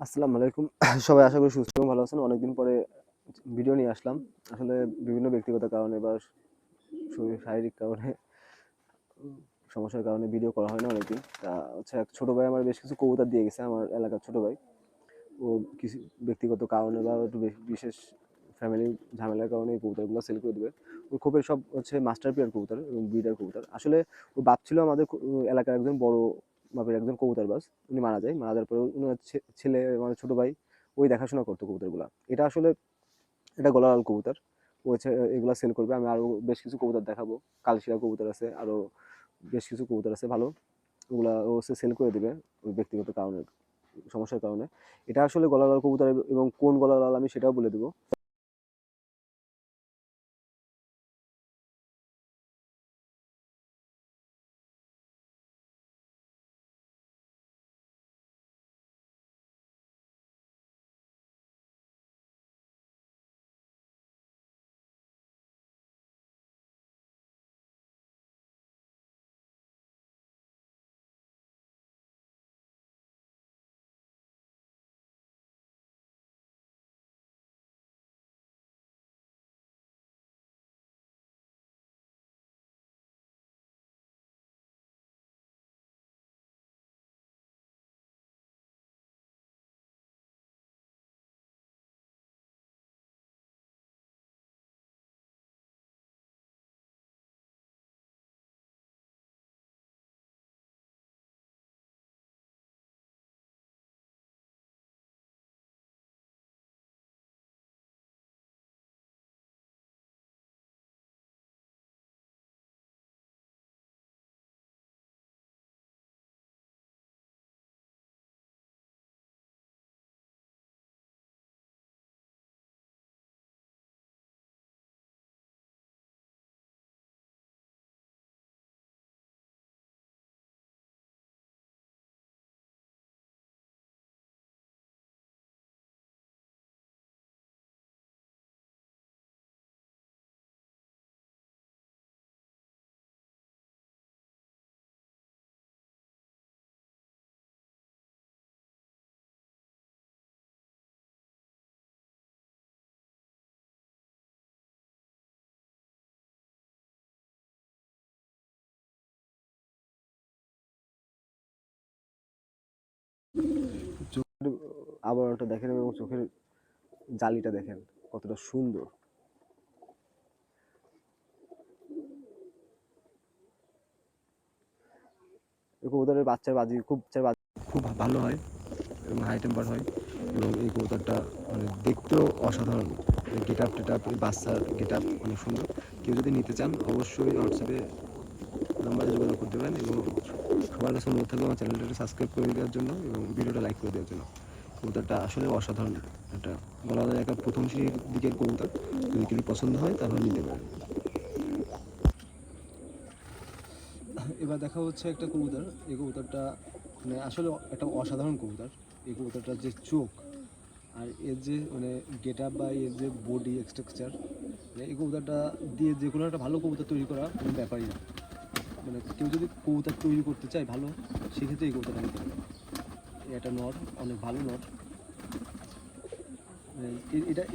আসসালামু আলাইকুম। সবাই আশা করি সুস্থ এবং ভালো আছেন। অনেকদিন পরে ভিডিও নিয়ে আসলাম। আসলে বিভিন্ন ব্যক্তিগত কারণে বা শারীরিক কারণে সমস্যার কারণে ভিডিও করা হয় না অনেকদিন। এক ছোট ভাই আমার বেশ কিছু কবুতর দিয়ে গেছে, আমার এলাকার ছোট ভাই। ও কিছু ব্যক্তিগত কারণে বা একটু বিশেষ ফ্যামিলি ঝামেলার কারণে এই কবুতরগুলো সেল করে দিবে। ওর খোপের সব মাস্টার পেয়ার কবুতর এবং ব্রিডার কবুতর। আসলে ও বাপ ছিল আমাদের এলাকার একজন বড় মাপের একজন কবুতরবাজ। উনি মারা যায়। মারা যাওয়ার পরে উনার ছেলে মানে ছোট ভাই ওই দেখাশোনা করতো কবুতরগুলা। এটা গলালাল কবুতর। ও এগুলা সেল করবে। আমি আরো বেশ কিছু কবুতর দেখাবো। কালশিরা কবুতর আছে, আরো বেশ কিছু কবুতর আছে ভালো। ওগুলা ও সেল করে দিবে ওই ব্যক্তিগত কারণে, সমস্যার কারণে। এটা আসলে গলালাল কবুতর এবং কোন গলালাল আমি সেটাও বলে দেবো। চোখের আবরণটা দেখেন এবং চোখের জালিটা দেখেন কতটা সুন্দর। এই কবুতরের খুব ভালো হয় এবং হাই টেম্পার হয়। এবং এই কবুতরটা মানে দেখতেও অসাধারণ। গেট আপ টেট আপ, বাচ্চার গেট আপ অনেক সুন্দর। কেউ যদি নিতে চান অবশ্যই হোয়াটসঅ্যাপে নাম্বারে যোগাযোগ করতে পারেন। এবং সবার কাছে অনুরোধ থাকবে আমার চ্যানেলটাকে সাবস্ক্রাইব করে দেওয়ার জন্য এবং ভিডিওটা লাইক করে দেওয়ার জন্য। কবুতরটা আসলে অসাধারণ। একটা গলাওয়ালা একটা প্রথম শ্রেণীর দিকের কবুতর। যদি কিছু পছন্দ হয় তাহলে নিতে পারেন। এবার দেখা হচ্ছে একটা কবুতর। এই কবুতরটা মানে আসলে একটা অসাধারণ কবুতর। এই কবুতরটার যে চোখ আর এর যে মানে গেট আপ বা এর যে বডি স্ট্রাকচার, এই কবুতরটা দিয়ে যে কোনো একটা ভালো কবুতর তৈরি করা কোনো ব্যাপারই না। মানে কেউ যদি কবুতর তৈরি করতে চায় ভালো, সেক্ষেত্রে এই কবুতরটা নিতে হবে। এটা নর, অনেক ভালো নর।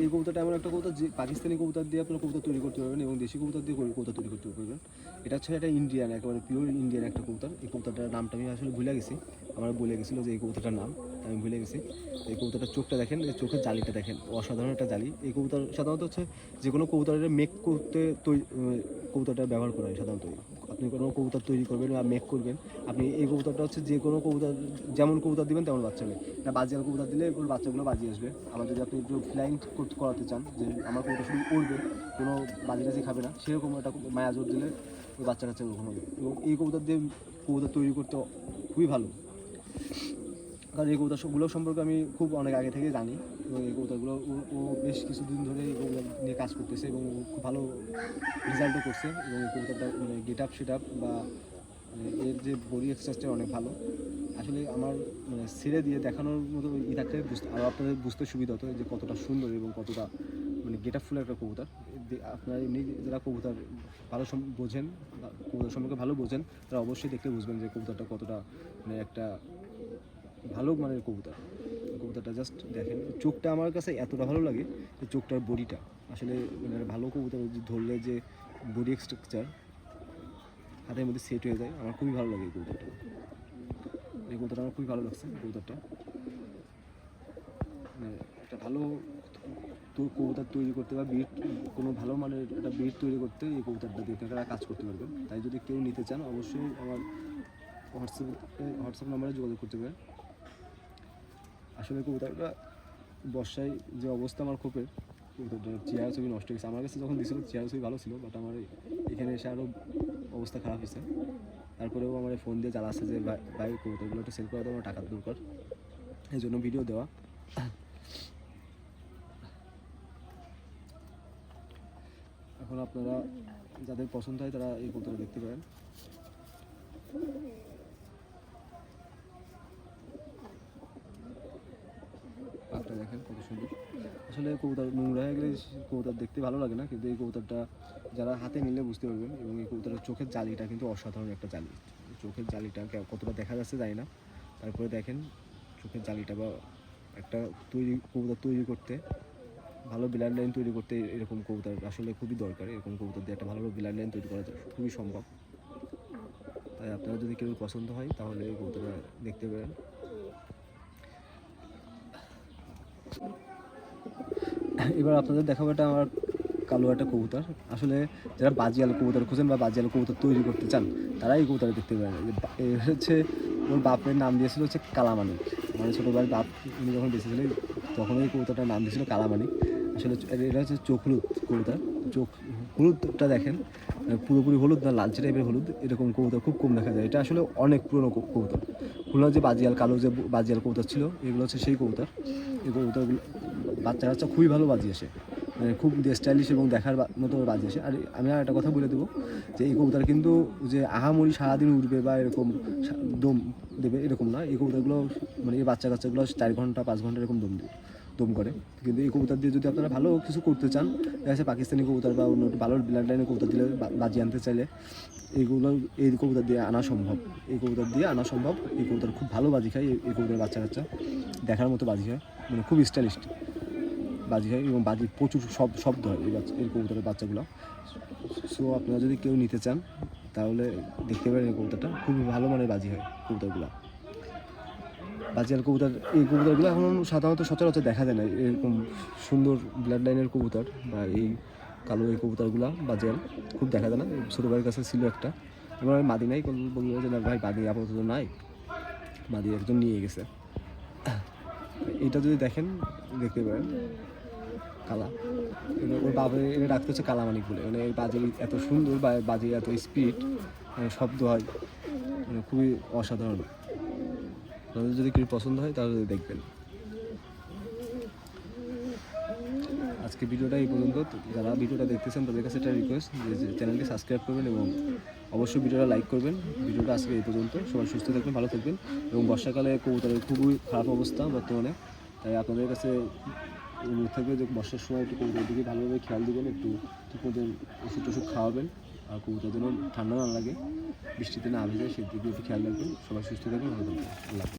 এই কবুতরটা এমন একটা কবুতর যে পাকিস্তানি কবুতর দিয়ে আপনার কবুতর তৈরি করতে পারবেন এবং দেশি কবুতর দিয়ে কবুতর তৈরি করতে পারবেন। এটা হচ্ছে একটা ইন্ডিয়ান, একেবারে পিওর ইন্ডিয়ান একটা কবুতর। এই কবুতরটার নামটা আমি আসলে ভুলে গেছি। আমার বলে গেছিলো যে এই কবুতরটার নাম, আমি ভুলে গেছি। এই কবুতরটার চোখটা দেখেন, এই চোখের জালিটা দেখেন, অসাধারণ একটা জালি। এই কবুতর সাধারণত হচ্ছে যে কোনো কবুতরের মেক করতে কবুতরটা ব্যবহার করা হয় সাধারণত। আপনি কোনো কবুতর তৈরি করবেন বা মেক করবেন, আপনি এই কবুতরটা হচ্ছে যে কোনো কবুতর, যেমন কবুতর দিবেন তেমন বাচ্চা হবে। এটা বাজিয়ার কবুতর দিলে ওর বাচ্চাগুলো বাজি আসবে। আবার যদি আপনি একটু ফ্লাইং করাতে চান, যে আমার কবুতর শুধু উড়বে, কোনো বাজি টাজি খাবে না, সেরকম একটা মায়া জোর দিলে ওই বাচ্চা কাচ্চা ওরকম হবে। এবং এই কবুতর দিয়ে কবুতর তৈরি করতে খুবই ভালো। কারণ এই কবুতরগুলো সম্পর্কে আমি খুব অনেক আগে থেকে জানি। এবং এই কবুতরগুলো ও বেশ কিছুদিন ধরে এগুলো নিয়ে কাজ করতেছে এবং খুব ভালো রেজাল্টও করছে। এবং এই কবুতরটা মানে গেট আপ সেট আপ বা এর যে বডি এক্সারসাইজটা অনেক ভালো। আসলে আমার মানে ছেড়ে দিয়ে দেখানোর মতো থাকলে আর আপনাদের বুঝতে সুবিধা হতো যে কতটা সুন্দর এবং কতটা মানে গেট আপ ফুল একটা কবুতর। আপনারা এমনি যারা কবুতর ভালো বোঝেন বা কবুতর সম্পর্কে ভালো বোঝেন, তারা অবশ্যই দেখলে বুঝবেন যে কবুতরটা কতটা মানে একটা ভালো মানের কবুতর। কবুতর কবুতরটা জাস্ট দেখেন, চোখটা আমার কাছে এতটা ভালো লাগে, যে চোখটার বডিটা আসলে মানে ভালো কবুতর ধরলে যে বডি স্ট্রাকচার হাতের মধ্যে সেট হয়ে যায়, আমার খুবই ভালো লাগে এই কবুতরটা। এই কবুতরটা আমার খুবই ভালো লাগছে। কবুতরটা মানে একটা ভালো কবুতর তৈরি করতে বা ব্রিড, কোনো ভালো মানের একটা ব্রিড তৈরি করতে এই কবুতরটা দিয়ে তারা কাজ করতে পারবেন। তাই যদি কেউ নিতে চান অবশ্যই আমার হোয়াটসঅ্যাপ নাম্বারে যোগাযোগ করতে পারেন। আসলে কবুতরটা বর্ষায় যে অবস্থা আমার খোপের, কবুতরটা চেয়ার ছবি নষ্ট হয়েছে। আমার কাছে যখন দিয়েছিল চেয়ার ছবি ভালো ছিল, বাট আমার এখানে এসে আরও অবস্থা খারাপ হয়েছে। তারপরেও আমার ফোন দিয়ে জ্বালাচ্ছে যে ভাই কবুতরগুলো একটু সেল করে দেওয়া, আমার টাকার দরকার, এই জন্য ভিডিও দেওয়া। এখন আপনারা যাদের পছন্দ হয় তারা এই কবুতরটা দেখতে পারেন। পাকটা দেখেন কত সুন্দর। আসলে কবুতর নোংরা হয়ে গেলে কবুতর দেখতে ভালো লাগে না, কিন্তু এই কবুতরটা যারা হাতে নিলে বুঝতে পারবেন। এবং এই কবুতরের চোখের জালিটা কিন্তু অসাধারণ একটা জালি। চোখের জালিটা কতটা দেখা যাচ্ছে জানি না, তারপরে দেখেন চোখের জালিটা বা একটা কবুতর তৈরি করতে, ভালো ব্লাড লাইন তৈরি করতে এরকম কবুতর আসলে খুবই দরকার। এরকম কবুতর দিয়ে একটা ভালো ব্লাড লাইন তৈরি করা খুবই সম্ভব। তাই আপনারা যদি কেউ পছন্দ হয় তাহলে এই কবুতরটা দেখতে পারেন। এবার আপনাদের দেখাবো এটা আমার কালো একটা কবুতর। আসলে যারা বাজিয়াল কবুতর খুঁজেন বা বাজিয়াল কবুতর তৈরি করতে চান তারা এই কবুতর দেখতে পারেন। হচ্ছে ওর বাপের নাম দিয়েছিল হচ্ছে কালামানিক, মানে ছোটোবেলায় বাপ উনি যখন বেঁচেছিলেন তখন এই কবুতরটার নাম দিয়েছিল কালামানিক। আসলে এটা হচ্ছে চোখ হলুদ কবুতর। চোখ হলুদটা দেখেন, পুরোপুরি হলুদ না লালচে টাইপের হলুদ, এরকম কবুতর খুব কম দেখা যায়। এটা আসলে অনেক পুরনো কবুতর। খুলনা যে বাজিয়াল কালো যে বাজিয়াল কবুতর ছিল, এগুলো হচ্ছে সেই কবুতর। এই কবুতরগুলো বাচ্চা কাচ্চা খুবই ভালো বাজি আসে, মানে খুব স্টাইলিশ এবং দেখার মতো বাজি আসে। আর আমি আর একটা কথা বলে দেবো যে এই কবুতর কিন্তু যে আহামরি সারাদিন উঠবে বা এরকম দম দেবে এরকম না। এই কবুতরগুলো মানে এই বাচ্চা কাচ্চাগুলো 4 ঘন্টা 5 ঘন্টা এরকম দম করে। কিন্তু এই কবুতর দিয়ে যদি আপনারা ভালো কিছু করতে চান, দেখা যাচ্ছে পাকিস্তানি কবুতর বা অন্য ভালো ব্লাড লাইনের কবুতর দিলে বাজি আনতে চাইলে এই কবুতর দিয়ে আনা সম্ভব। এই কবুতর দিয়ে আনা সম্ভব। এই কবুতর খুব ভালো বাজি খায়। এই কবুতরের বাচ্চা কাচ্চা দেখার মতো বাজি হয়, মানে খুব স্টাইলিশ বাজি হয় এবং বাজি প্রচুর শব্দ হয় এই কবুতরের বাচ্চাগুলো। সো আপনারা যদি কেউ নিতে চান তাহলে দেখতে পারেন এই কবুতরটা খুবই ভালো মানের বাজি হয় কবুতরগুলো। বাজিয়াল কবুতর এই কবুতরগুলো এখন সাধারণত সচরাচর দেখা যায় না, এরকম সুন্দর ব্লাড লাইনের কবুতর বা এই কালো এই কবুতরগুলো বাজিয়াল খুব দেখা যায় না। ছোটো ভাইয়ের কাছে ছিল একটা, এবার আমি মাদি নাই, বললো যে না ভাই মাদি আপাতত নাই, মাদি একজন নিয়ে গেছে। এটা যদি দেখেন দেখতে পারেন কালা, ওর বাবা এটা ডাকতে হচ্ছে কালামানিক বলে। মানে এই বাজি এত সুন্দর বা বাজি এত স্পিড, মানে শব্দ হয়, মানে খুবই অসাধারণ। আপনাদের যদি কেউ পছন্দ হয় তাহলে দেখবেন। আজকে ভিডিওটা এই পর্যন্ত। যারা ভিডিওটা দেখতেছেন তাদের কাছে একটা রিকোয়েস্ট যে চ্যানেলটি সাবস্ক্রাইব করবেন এবং অবশ্যই ভিডিওটা লাইক করবেন। ভিডিওটা আজকে এই পর্যন্ত। সবাই সুস্থ থাকবেন, ভালো থাকবেন। এবং বর্ষাকালে কবুতরের খুবই খারাপ অবস্থা বর্তমানে, তাই আপনাদের কাছে অনুরোধ থাকবে যে বর্ষার সময় একটু কবুতরের দিকে ভালোভাবে খেয়াল দেবেন, একটু ঠিক মতো ওষুধ টষুধ খাওয়াবেন, আর কবুতর যেন ঠান্ডা না লাগে, বৃষ্টিতে না ভেজে সেদিকে একটু খেয়াল রাখবেন। সবাই সুস্থ থাকবেন, ভালো থাকবেন। আল্লাহ।